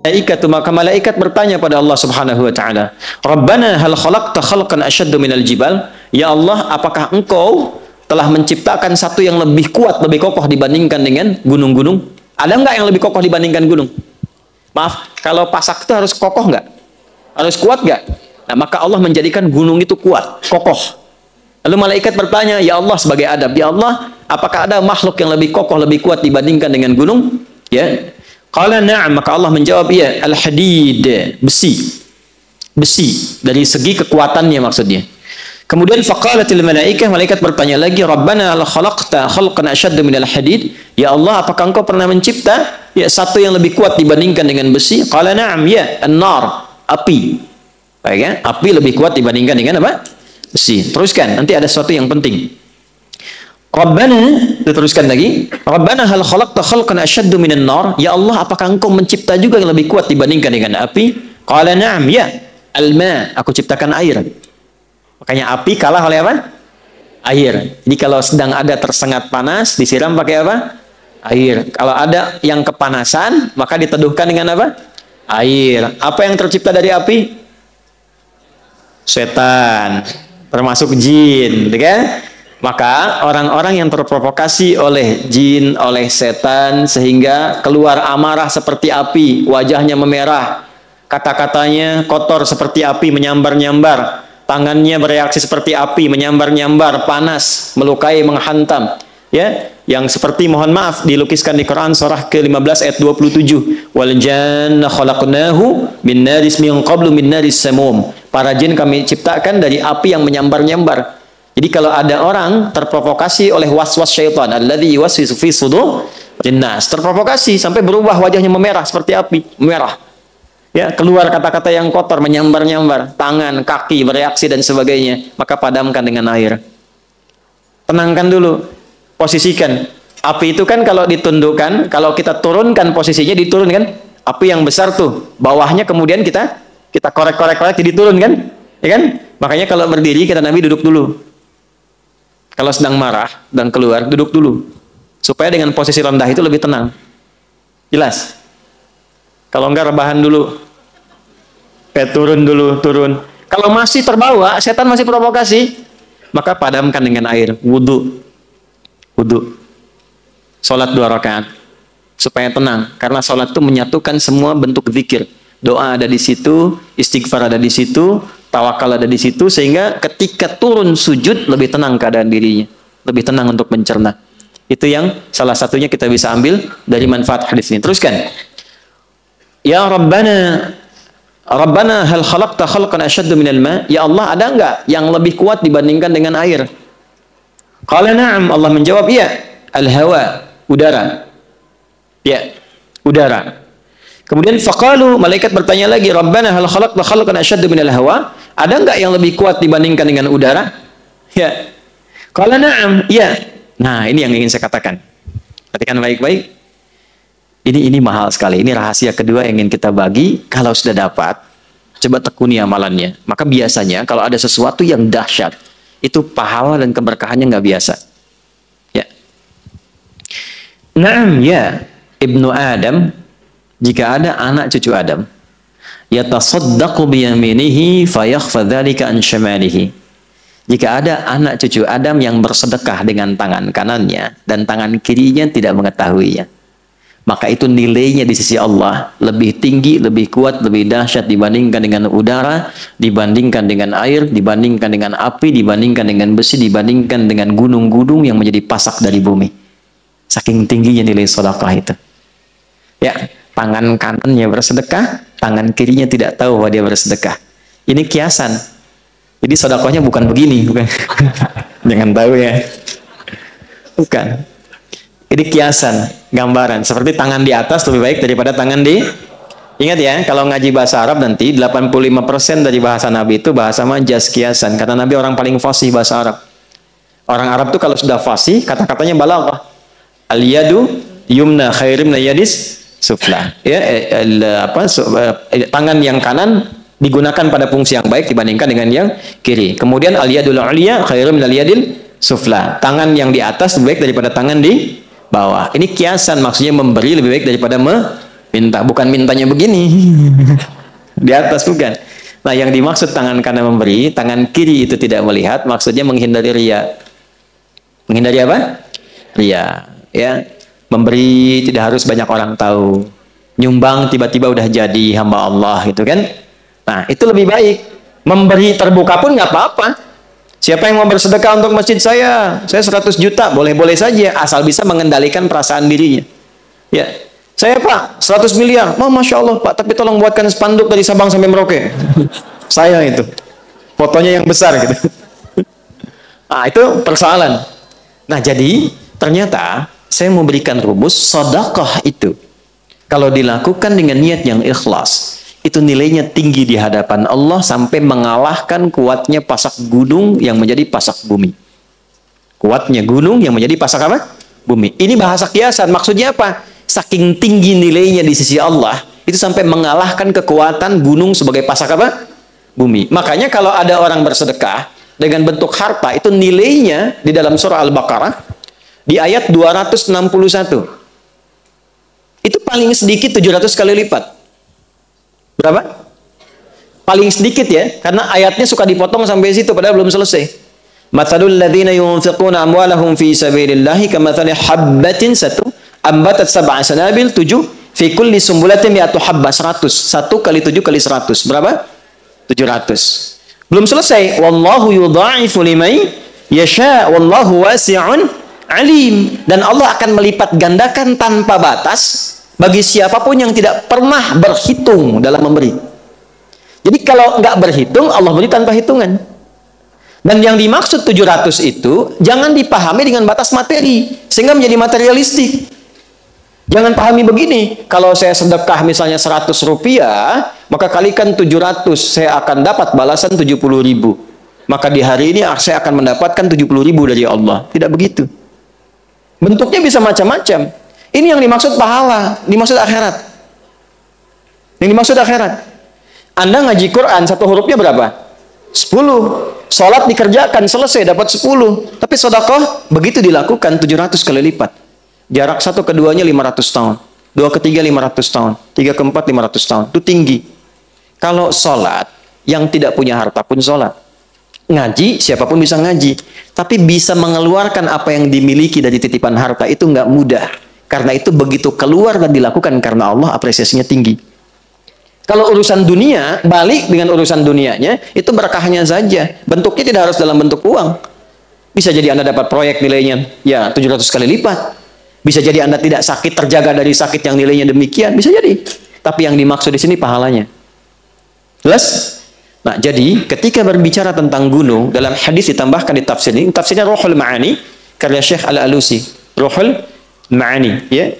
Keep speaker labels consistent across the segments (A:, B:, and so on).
A: Malaikatu, maka malaikat bertanya pada Allah Subhanahu wa taala, "Rabbana hal khalaqta khalqan ashaddu minal jibal?" Ya Allah, apakah Engkau telah menciptakan satu yang lebih kuat, lebih kokoh dibandingkan dengan gunung-gunung? Ada enggak yang lebih kokoh dibandingkan gunung? Maaf, kalau pasak itu harus kokoh enggak? Harus kuat enggak? Nah, maka Allah menjadikan gunung itu kuat, kokoh. Lalu malaikat bertanya, "Ya Allah," sebagai adab, "Ya Allah, apakah ada makhluk yang lebih kokoh, lebih kuat dibandingkan dengan gunung?" Ya. Qala na'am, maka Allah menjawab, "Ya, al-hadid," besi. Besi dari segi kekuatannya maksudnya. Kemudian faqalatil malaikah, malaikat bertanya lagi, "Rabbana la khalaqta khalqan ashadda minal hadid?" Ya Allah, apakah Engkau pernah mencipta ya satu yang lebih kuat dibandingkan dengan besi? Qala na'am, ya, an-nar, api. Baik ya, api lebih kuat dibandingkan dengan apa? Besi. Teruskan, nanti ada sesuatu yang penting. Rabbana, diteruskan lagi, Rabbana hal khalaqta khalqan ashaddu minan nar? Ya Allah, apakah Engkau mencipta juga yang lebih kuat dibandingkan dengan api? Qala na'am, ya, al-ma, aku ciptakan air. Makanya api kalah oleh apa? Air. Jadi kalau sedang ada tersengat panas, disiram pakai apa? Air. Kalau ada yang kepanasan, maka diteduhkan dengan apa? Air. Apa yang tercipta dari api? Setan, termasuk jin, kan? Maka orang-orang yang terprovokasi oleh jin, oleh setan, sehingga keluar amarah seperti api, wajahnya memerah, kata-katanya kotor seperti api, menyambar-nyambar, tangannya bereaksi seperti api, menyambar-nyambar, panas, melukai, menghantam. Ya, yang seperti, mohon maaf, dilukiskan di Quran surah ke-15 ayat 27. Wal janna khalaqnahu min naris min qablu min naris samum. Para jin kami ciptakan dari api yang menyambar-nyambar. Jadi kalau ada orang terprovokasi oleh was-was syaitan, alladzi yuwaswisu fi sudur jinnas, terprovokasi sampai berubah wajahnya memerah seperti api, merah. Ya, keluar kata-kata yang kotor, menyambar-nyambar, tangan, kaki bereaksi dan sebagainya, maka padamkan dengan air. Tenangkan dulu, posisikan. Api itu kan kalau ditundukkan, kalau kita turunkan posisinya, diturunkan. Api yang besar tuh, bawahnya kemudian kita korek-korek jadi turun kan? Ya kan? Makanya kalau berdiri kita Nabi duduk dulu. Kalau sedang marah dan keluar, duduk dulu. Supaya dengan posisi rendah itu lebih tenang. Jelas? Kalau enggak rebahan dulu. Turun dulu, turun. Kalau masih terbawa, setan masih provokasi, maka padamkan dengan air. Wudu. Wudu. Salat 2 rakaat. Supaya tenang. Karena salat itu menyatukan semua bentuk zikir. Doa ada di situ, istighfar ada di situ, tawakal ada di situ, sehingga ketika turun sujud lebih tenang keadaan dirinya, lebih tenang untuk mencerna. Itu yang salah satunya kita bisa ambil dari manfaat hadis ini. Teruskan. Ya Rabbana, Rabbana hal khalaqta khalqan ashaddu minal ma? Ya Allah, ada enggak yang lebih kuat dibandingkan dengan air? Qala na'am, Allah menjawab, ya, al-hawa, udara. Ya, udara. Kemudian faqalu, malaikat bertanya lagi, Rabbana hal khalaqta khalqan ashaddu minal hawa? Ada enggak yang lebih kuat dibandingkan dengan udara? Ya. Qala na'am, ya. Nah, ini yang ingin saya katakan. Perhatikan baik-baik. Ini mahal sekali. Ini rahasia kedua yang ingin kita bagi. Kalau sudah dapat, coba tekuni amalannya. Maka biasanya kalau ada sesuatu yang dahsyat, itu pahala dan keberkahannya nggak biasa. Ya. Na'am, ya. Ibnu Adam, jika ada anak cucu Adam, yatasaddaqu biyaminihi fayakhfa dzalika an syamalihi. Jika ada anak cucu Adam yang bersedekah dengan tangan kanannya dan tangan kirinya tidak mengetahuinya, maka itu nilainya di sisi Allah lebih tinggi, lebih kuat, lebih dahsyat dibandingkan dengan udara, dibandingkan dengan air, dibandingkan dengan api, dibandingkan dengan besi, dibandingkan dengan gunung-gunung yang menjadi pasak dari bumi. Saking tingginya nilai sedekah itu. Ya, tangan kanannya bersedekah, tangan kirinya tidak tahu bahwa dia bersedekah. Ini kiasan. Jadi sedekahnya bukan begini, bukan. Jangan tahu ya. Bukan. Ini kiasan, gambaran. Seperti tangan di atas lebih baik daripada tangan di... Ingat ya, kalau ngaji bahasa Arab nanti 85% dari bahasa Nabi itu bahasa majaz, kiasan. Karena Nabi orang paling fasih bahasa Arab. Orang Arab tuh kalau sudah fasih, kata-katanya balaghah. Al-yadu yumna khairim la yadis sufla. Ya, tangan yang kanan digunakan pada fungsi yang baik dibandingkan dengan yang kiri. Kemudian al-yadul ulya khairum minal yadil sufla. Tangan yang di atas lebih baik daripada tangan di bawah. Ini kiasan, maksudnya memberi lebih baik daripada Minta, bukan mintanya begini. Di atas bukan. Nah, yang dimaksud tangan kanan memberi, tangan kiri itu tidak melihat, maksudnya menghindari riya. Menghindari apa? Riya, ya. Memberi tidak harus banyak orang tahu. Nyumbang tiba-tiba udah jadi hamba Allah gitu kan. Nah, itu lebih baik. Memberi terbuka pun nggak apa-apa. Siapa yang mau bersedekah untuk masjid saya 100 juta, boleh-boleh saja, asal bisa mengendalikan perasaan dirinya. Ya, saya Pak, 100 miliar. Oh, Masya Allah Pak, tapi tolong buatkan spanduk dari Sabang sampai Merauke. Saya itu. Fotonya yang besar gitu. Nah, itu persoalan. Nah, jadi ternyata saya mau berikan rumus sedekah itu. Kalau dilakukan dengan niat yang ikhlas, itu nilainya tinggi di hadapan Allah sampai mengalahkan kuatnya pasak gunung yang menjadi pasak bumi. Kuatnya gunung yang menjadi pasak apa? Bumi. Ini bahasa kiasan. Maksudnya apa? Saking tinggi nilainya di sisi Allah, itu sampai mengalahkan kekuatan gunung sebagai pasak apa? Bumi. Makanya kalau ada orang bersedekah dengan bentuk harta, itu nilainya di dalam surah Al-Baqarah di ayat 261. Itu paling sedikit 700 kali lipat. Berapa? Paling sedikit ya, karena ayatnya suka dipotong sampai situ padahal belum selesai. Matsalul ladzina yunfiquna amwalahum fi sabilillahi kamatsali habbatin ambatat sab'a sanabil 7 fi kulli sumbulatin mi'atu habbah 100. 1 kali 7 kali 100. Berapa? 700. Belum selesai. Wallahu yudha'ifu liman yasha wallahu wasi'un alim. Dan Allah akan melipat gandakan tanpa batas bagi siapapun yang tidak pernah berhitung dalam memberi. Jadi kalau nggak berhitung, Allah beri tanpa hitungan. Dan yang dimaksud 700 itu jangan dipahami dengan batas materi sehingga menjadi materialistik. Jangan pahami begini, kalau saya sedekah misalnya 100 rupiah, maka kalikan 700, saya akan dapat balasan 70.000. Maka di hari ini saya akan mendapatkan 70.000 dari Allah. Tidak begitu. Bentuknya bisa macam-macam. Ini yang dimaksud pahala, dimaksud akhirat. Yang dimaksud akhirat. Anda ngaji Quran, satu hurufnya berapa? 10. Sholat dikerjakan, selesai, dapat 10. Tapi sedekah, begitu dilakukan, 700 kali lipat. Jarak satu keduanya 500 tahun. Dua ketiga 500 tahun. Tiga keempat 500 tahun. Itu tinggi. Kalau sholat, yang tidak punya harta pun sholat. Ngaji, siapapun bisa ngaji. Tapi bisa mengeluarkan apa yang dimiliki dari titipan harta, itu nggak mudah. Karena itu begitu keluar dan dilakukan karena Allah, apresiasinya tinggi. Kalau urusan dunia, balik dengan urusan dunianya, itu berkahnya saja. Bentuknya tidak harus dalam bentuk uang. Bisa jadi Anda dapat proyek nilainya ya 700 kali lipat. Bisa jadi Anda tidak sakit, terjaga dari sakit yang nilainya demikian. Bisa jadi. Tapi yang dimaksud di sini pahalanya. Jelas? Nah, jadi ketika berbicara tentang gunung, dalam hadis ditambahkan di tafsir ini, tafsirnya Ruhul Ma'ani, karya Syekh Al-Alusi. Ruhul Ma'ani. Ya.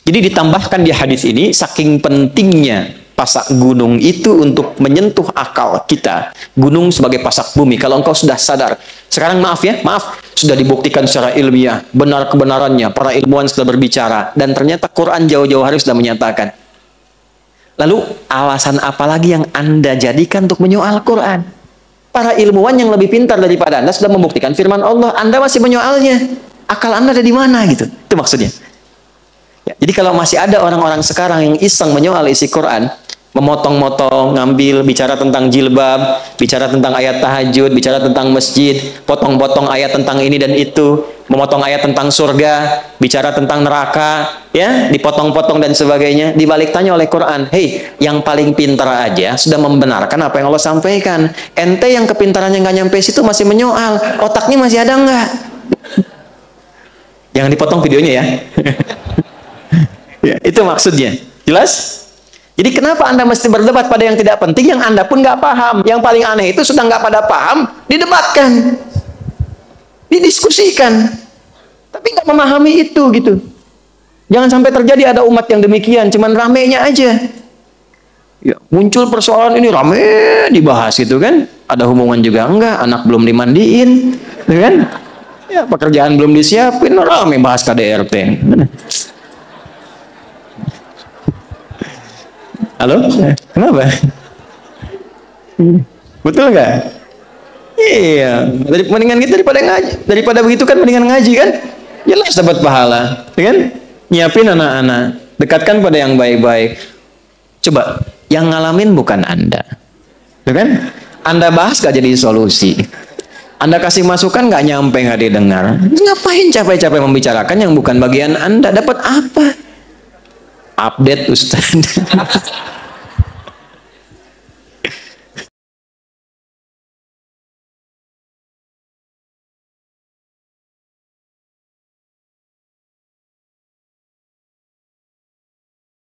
A: Jadi ditambahkan di hadis ini, saking pentingnya pasak gunung itu untuk menyentuh akal kita. Gunung sebagai pasak bumi. Kalau engkau sudah sadar. Sekarang maaf ya, maaf. Sudah dibuktikan secara ilmiah. Benar kebenarannya. Para ilmuwan sudah berbicara. Dan ternyata Quran jauh-jauh hari sudah menyatakan. Lalu alasan apa lagi yang Anda jadikan untuk menyoal Quran? Para ilmuwan yang lebih pintar daripada Anda sudah membuktikan firman Allah. Anda masih menyoalnya. Akal Anda ada di mana gitu. Itu maksudnya. Ya, jadi kalau masih ada orang-orang sekarang yang iseng menyoal isi Quran, memotong-motong, ngambil, bicara tentang jilbab, bicara tentang ayat tahajud, bicara tentang masjid, potong-potong ayat tentang ini dan itu, memotong ayat tentang surga, bicara tentang neraka, ya, dipotong-potong dan sebagainya, dibalik tanya oleh Quran, hei, yang paling pintar aja sudah membenarkan apa yang Allah sampaikan. Ente yang kepintarannya nggak nyampe situ masih menyoal, otaknya masih ada nggak? Jangan dipotong videonya ya. Ya, itu maksudnya. Jelas? Jadi kenapa Anda mesti berdebat pada yang tidak penting, yang Anda pun nggak paham. Yang paling aneh itu sudah nggak pada paham, didebatkan, didiskusikan, tapi nggak memahami itu gitu. Jangan sampai terjadi ada umat yang demikian, cuman ramenya aja. Ya, muncul persoalan ini rame dibahas gitu kan? Ada hubungan juga enggak? Anak belum dimandiin, gitu kan? Ya, pekerjaan belum disiapin, rame bahas KDRT. Halo? Kenapa? Betul nggak? Iya. Mendingan kita daripada ngaji. Daripada begitu kan mendingan ngaji kan? Jelas dapat pahala. Kan? Nyiapin anak-anak. Dekatkan pada yang baik-baik. Coba, yang ngalamin bukan Anda. Ya kan? Anda bahas gak jadi solusi. Anda kasih masukan gak nyampe, gak didengar. Ngapain capek-capek membicarakan yang bukan bagian Anda? Dapat apa? Update Ustaz.